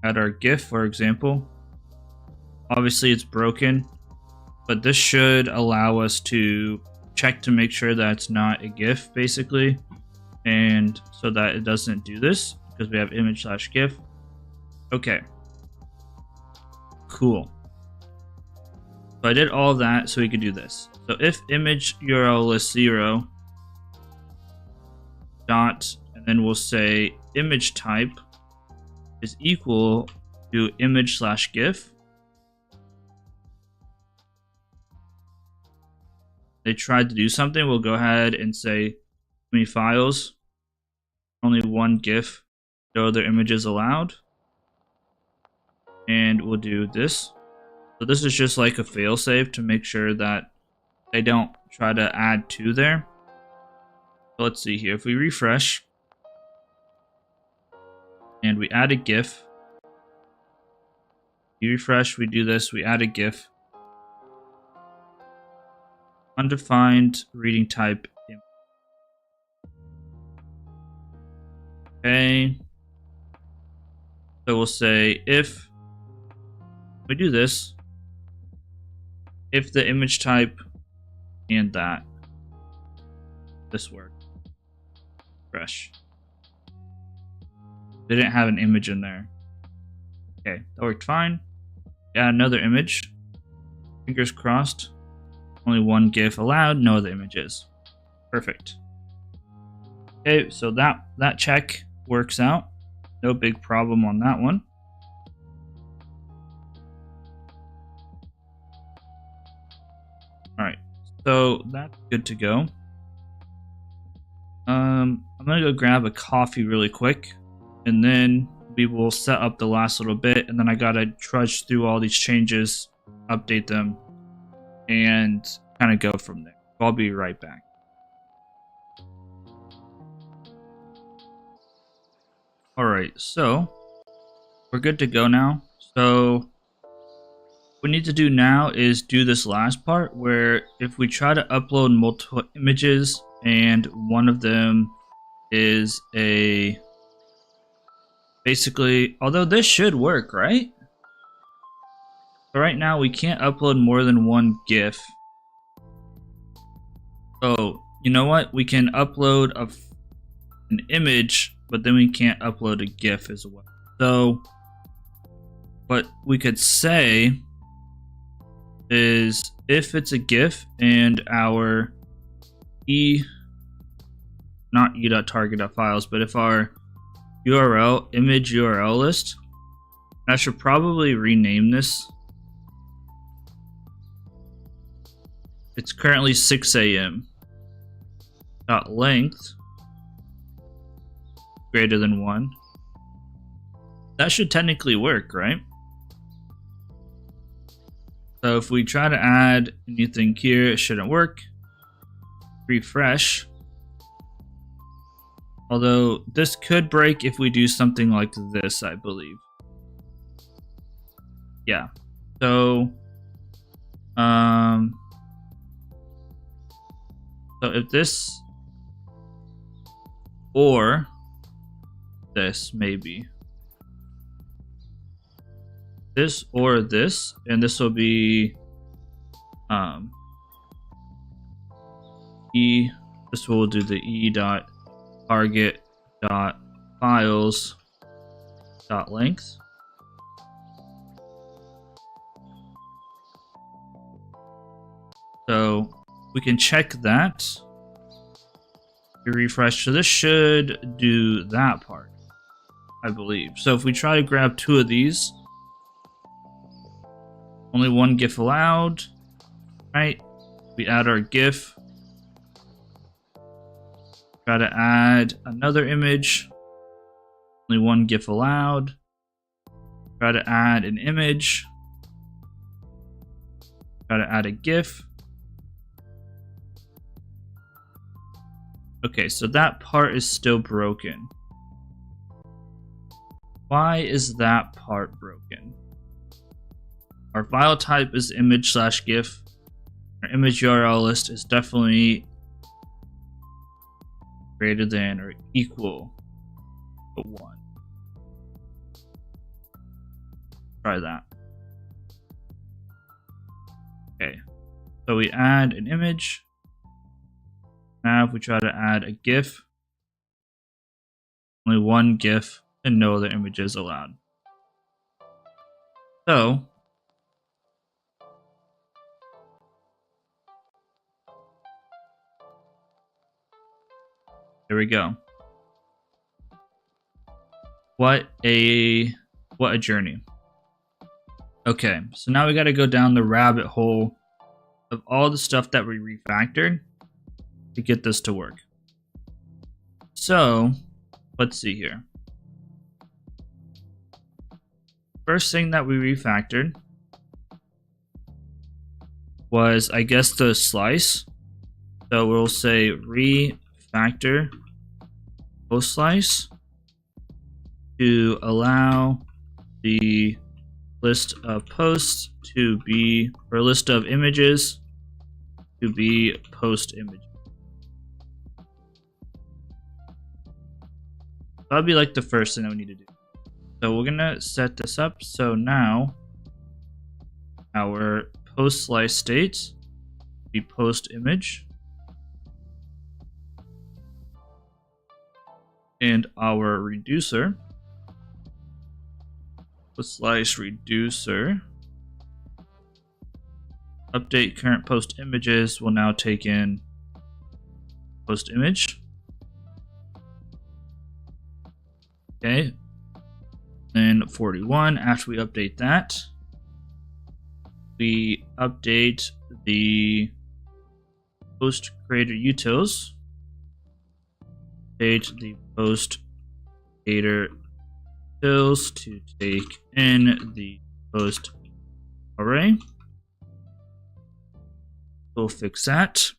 Add our GIF, for example. Obviously, it's broken, but this should allow us to check to make sure that it's not a GIF, basically, and so that it doesn't do this because we have image/GIF. Okay. Cool. So I did all of that so we could do this. So if image URL list 0 dot, and then we'll say image type is equal to image/GIF. They tried to do something. We'll go ahead and say how many files, only one GIF, no other images allowed. And we'll do this. So this is just like a failsafe to make sure that they don't try to add to there. So let's see here. If we refresh and we add a GIF, we refresh, we do this, we add a GIF. Undefined reading type. Okay. So we'll say if we do this, if the image type and that, this worked. Fresh. They didn't have an image in there. Okay, that worked fine. Add another image. Fingers crossed. Only one GIF allowed, no other images. Perfect. Okay, so that check works out. No big problem on that one. Alright, so that's good to go. I'm gonna go grab a coffee really quick, and then we will set up the last little bit, and then I gotta trudge through all these changes, update them, and kind of go from there. I'll be right back. Alright, so we're good to go now. So what we need to do now is do this last part where if we try to upload multiple images and one of them is a basically, although this should work, right? So right now we can't upload more than one GIF. So you know what? We can upload an image, but then we can't upload a GIF as well. So what we could say is if it's a GIF and our not e.target.files, but if our URL, image URL list, I should probably rename this. It's currently 6 a.m. .length greater than 1. That should technically work, right? So if we try to add anything here, it shouldn't work. Refresh. Although this could break if we do something like this, I believe. Yeah. So, so if this or this, maybe this or this, and this will be e. This will do the e dot target dot files dot length. So we can check that. We refresh. So this should do that part, I believe. So if we try to grab two of these, only one GIF allowed, right? We add our GIF. Try to add another image. Only one GIF allowed. Try to add an image. Try to add a GIF. Okay, so that part is still broken. Why is that part broken? Our file type is image/GIF. Our image URL list is definitely greater than or equal to 1. Try that. Okay, so we add an image. Now if we try to add a GIF, only one GIF and no other images allowed. So there we go. What a journey. Okay, so now we got to go down the rabbit hole of all the stuff that we refactored to get this to work. So let's see here. First thing that we refactored was, I guess, the slice. So we'll say refactor post slice to allow the list of posts to be, or list of images to be post image. That'll be like the first thing that we need to do. So we're gonna set this up. So now our post slice state be post image, and our reducer post slice reducer update current post images will now take in post image. Okay, then 41, after we update that, we update the post creator utils, update the post creator utils to take in the post array. We'll fix that.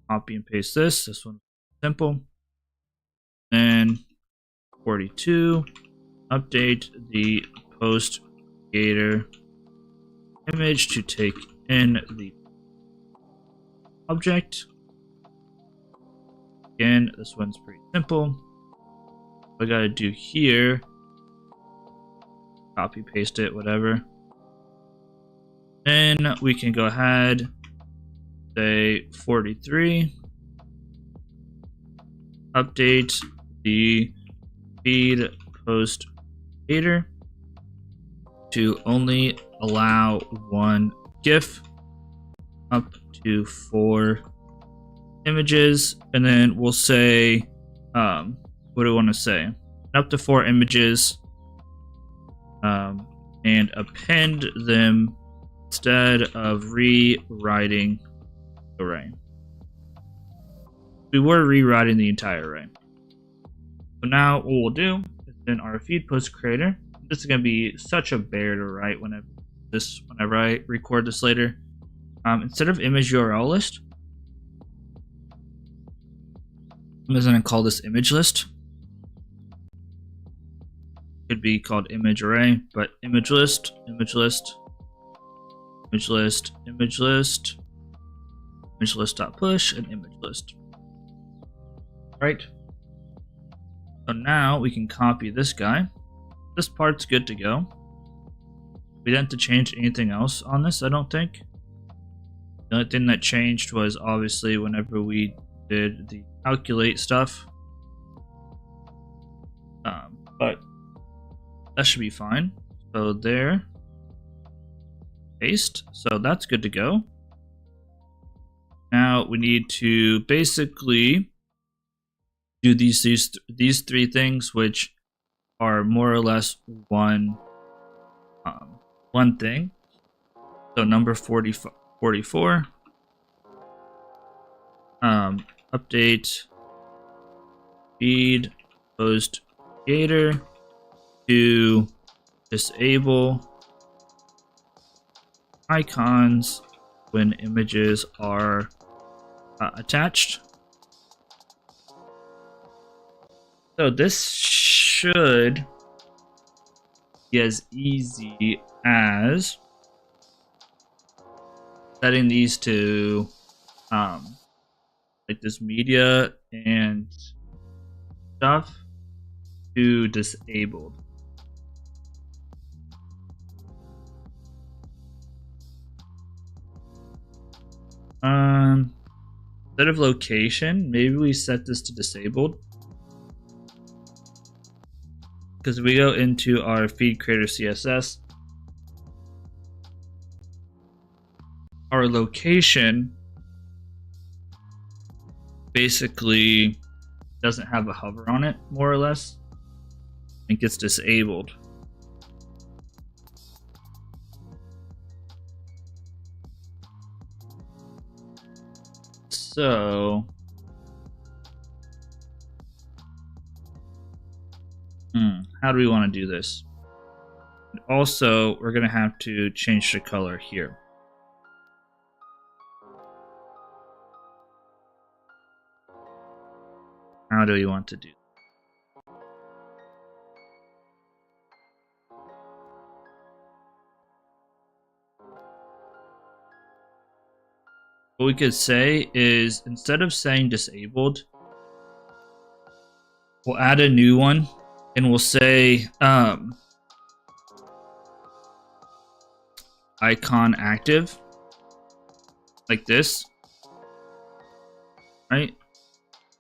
Copy and paste this. This one's simple. Then 42, update the post creator image to take in the object. Again, this one's pretty simple. What I gotta do here, copy paste it, whatever. Then we can go ahead, say 43, update the feed post creator to only allow one GIF up to 4 images, and then we'll say what do we want to say? Up to 4 images, and append them instead of rewriting the array. We were rewriting the entire array. So now what we'll do is in our feed post creator, this is going to be such a bear to write whenever this whenever I record this later. Instead of image URL list, I'm just going to call this image list. Could be called image array, but image list, image list, image list, image list, image list.push, and image list. Right. So now we can copy this guy. This part's good to go. We didn't have to change anything else on this, I don't think. The only thing that changed was obviously whenever we did the calculate stuff. But that should be fine. So there. Paste. So that's good to go. Now we need to basically do these three things, which are more or less one thing. So number 44. Update feed post creator to disable icons when images are attached. So this should be as easy as setting these to like this media and stuff to disabled. Instead of location, maybe we set this to disabled. Because we go into our feed creator CSS, our location basically doesn't have a hover on it, more or less. It gets disabled. So how do we want to do this? And also, we're going to have to change the color here. How do we want to do that? What we could say is, instead of saying disabled, we'll add a new one and we'll say icon active, like this, right?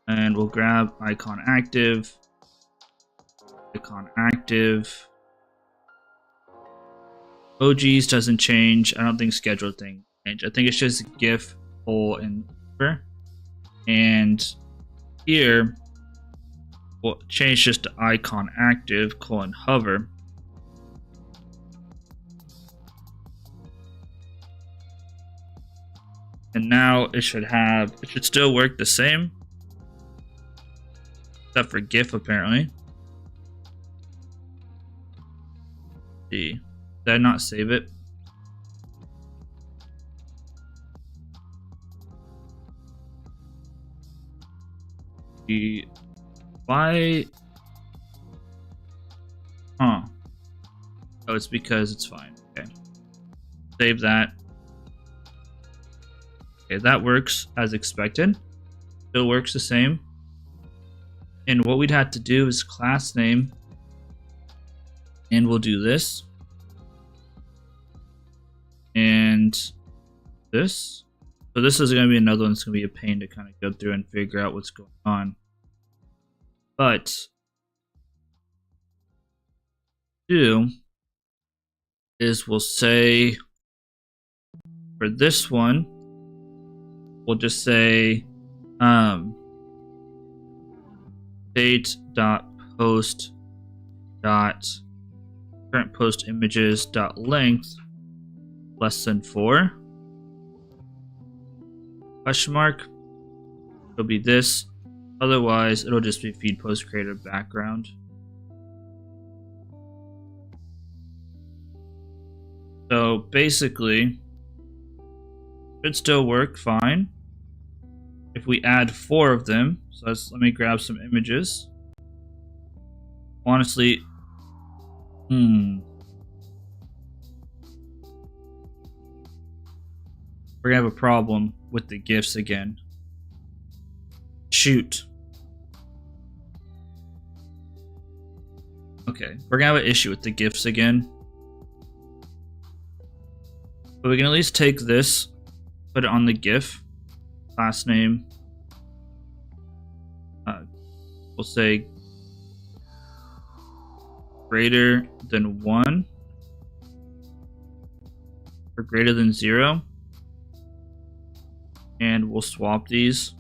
And we'll grab icon active, emojis doesn't change. I don't think scheduled thing change. I think it's just GIF, poll, and hover. And here we'll change just to icon active, hover. And now it should still work the same, except for GIF apparently. See, did I not save it? Why? Huh. Oh, it's because it's fine. Okay. Save that. Okay, that works as expected. Still works the same. And what we'd have to do is class name. And we'll do this. And this. So this is going to be another one that's going to be a pain to kind of go through and figure out what's going on. But do is we'll say for this one, we'll just say date.post current post images length less than 4 question mark. It'll be this. Otherwise, it'll just be feed post creator background. So So basically, should still work fine if we add 4 of them. So let me grab some images. Honestly, we're gonna have a problem with the GIFs again. Shoot. Okay, we're gonna have an issue with the GIFs again. But we can at least take this, put it on the GIF, class name. We'll say greater than 1 or greater than 0. And we'll swap these.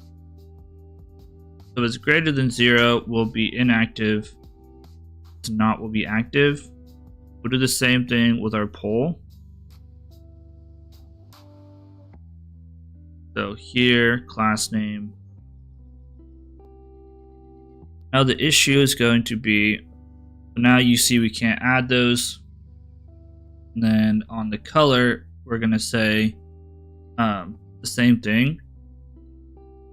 So if it's greater than 0, will be inactive. If it's not, will be active. We'll do the same thing with our poll. So here, class name. Now the issue is going to be, now you see we can't add those. And then on the color, we're going to say the same thing.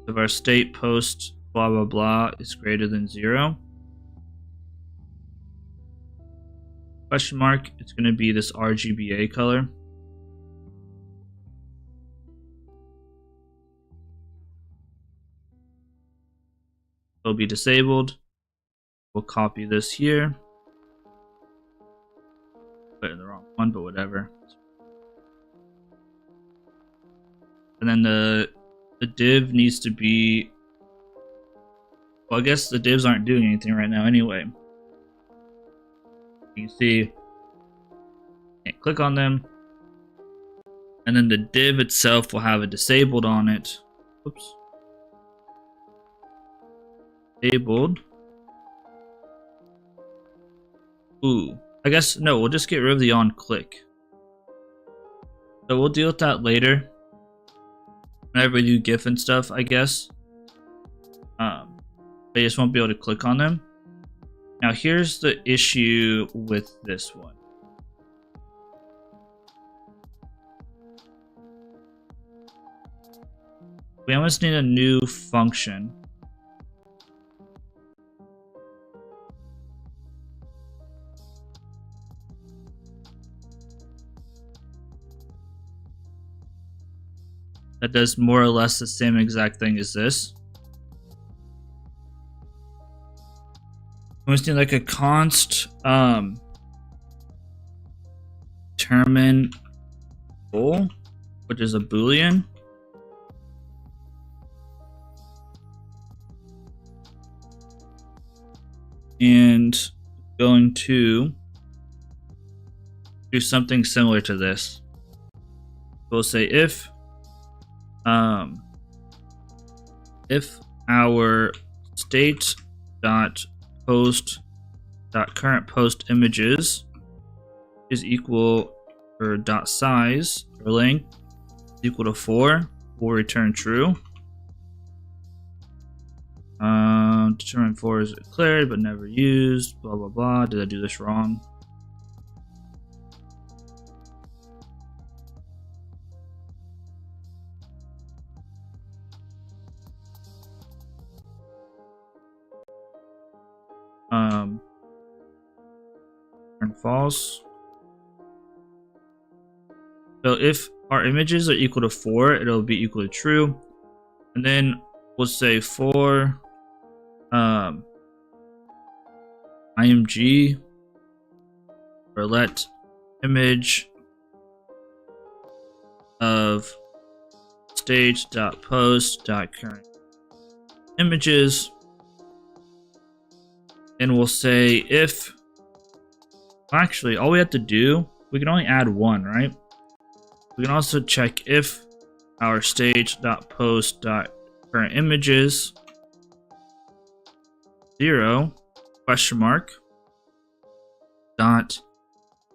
If our state post blah blah blah is greater than 0, question mark, it's going to be this RGBA color. Will be disabled. We'll copy this here. Put it in the wrong one, but whatever. And then the div needs to be, well, I guess the divs aren't doing anything right now anyway. You can see, can't click on them. And then the div itself will have a disabled on it. Oops. Disabled. Ooh, I guess, no, we'll just get rid of the on click. So we'll deal with that later. Whenever we do GIF and stuff, I guess. They just won't be able to click on them. Now here's the issue with this one. We almost need a new function. That does more or less the same exact thing as this. We just need like a const determine full, which is a boolean. And going to do something similar to this. We'll say if our state dot post dot current post images is equal, or dot size or length is equal to 4, we'll return true. Determine 4 is declared but never used, blah blah blah. Did I do this wrong? Turn false. So if our images are equal to 4, it'll be equal to true. And then we'll say for img, or let image of stage.post.current images, and we'll say if, actually all we have to do, we can only add 1, right? We can also check if our stage.post.current images 0 question mark dot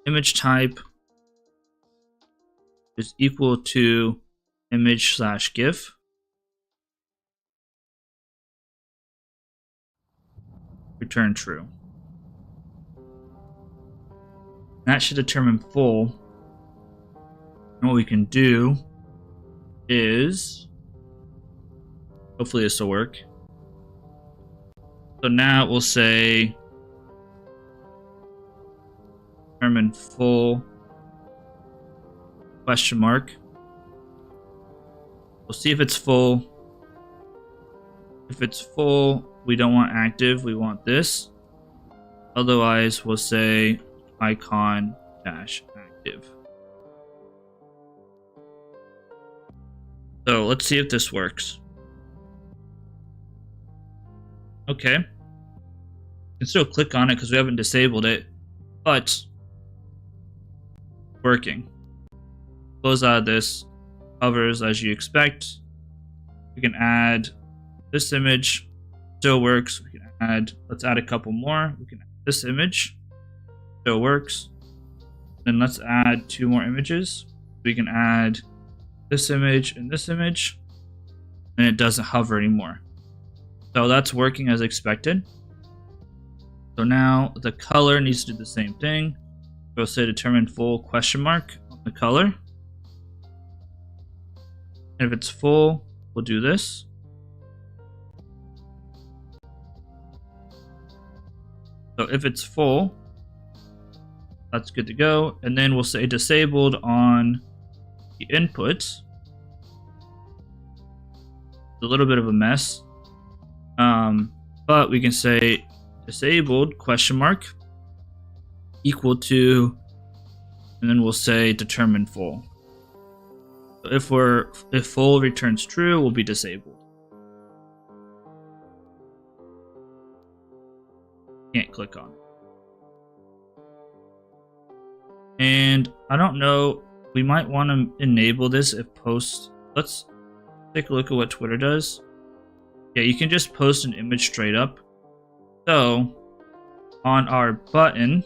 image type is equal to image slash GIF. Return true. That should determine full. And what we can do is, hopefully this will work. So now we'll say determine full question mark. We'll see if it's full. If it's full, we don't want active, we want this. Otherwise, we'll say icon dash active. So let's see if this works. Okay. You can still click on it because we haven't disabled it, but working. Close out of this, hovers as you expect. We can add this image, still works. We can add, let's add a couple more. We can add this image, still works. Then let's add 2 more images. We can add this image and this image, and it doesn't hover anymore. So that's working as expected. So now the color needs to do the same thing. We'll say determine full question mark on the color. And if it's full, we'll do this. So if it's full, that's good to go. And then we'll say disabled on the input. It's a little bit of a mess. But we can say disabled question mark equal to, and then we'll say determine full. So if full returns true, we'll be disabled. Can't click on it. And I don't know, we might want to enable this if post. Let's take a look at what Twitter does. Yeah, you can just post an image straight up. So on our button,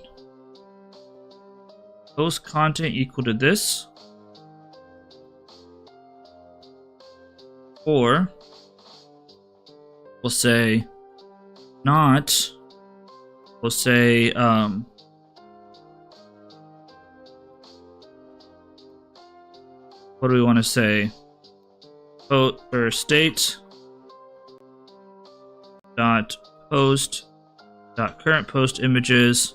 post content equal to this, or we'll say not, we'll say what do we want to say? Or state dot post dot current post images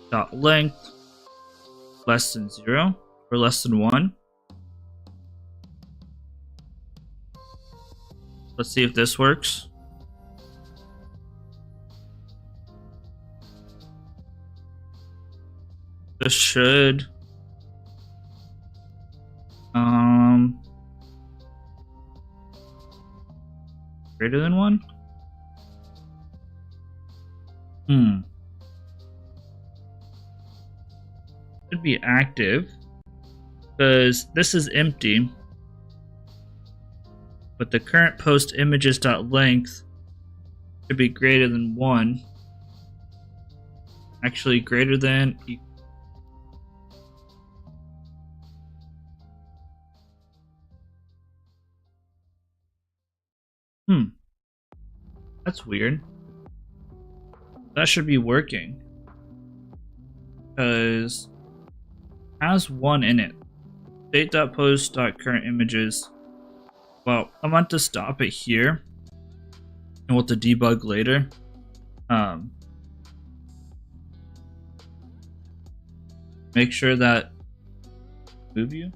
dot length less than 0 or less than 1. Let's see if this works. This should greater than 1. Should be active because this is empty, but the current post images dot length should be greater than 1. Actually, greater than equal. That's weird. That should be working because it has 1 in it. State.post.currentImages. Well, I want to stop it here and we'll have to debug later. Make sure that you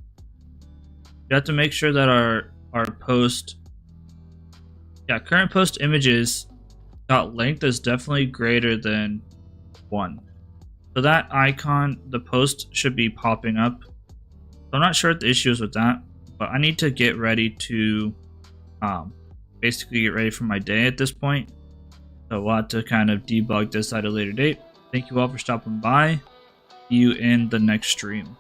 have to make sure that our post, current post images dot length is definitely greater than 1. So that icon, the post should be popping up. I'm not sure what the issue is with that, but I need to get ready to basically get ready for my day at this point. So we'll have to kind of debug this at a later date. Thank you all for stopping by. See you in the next stream.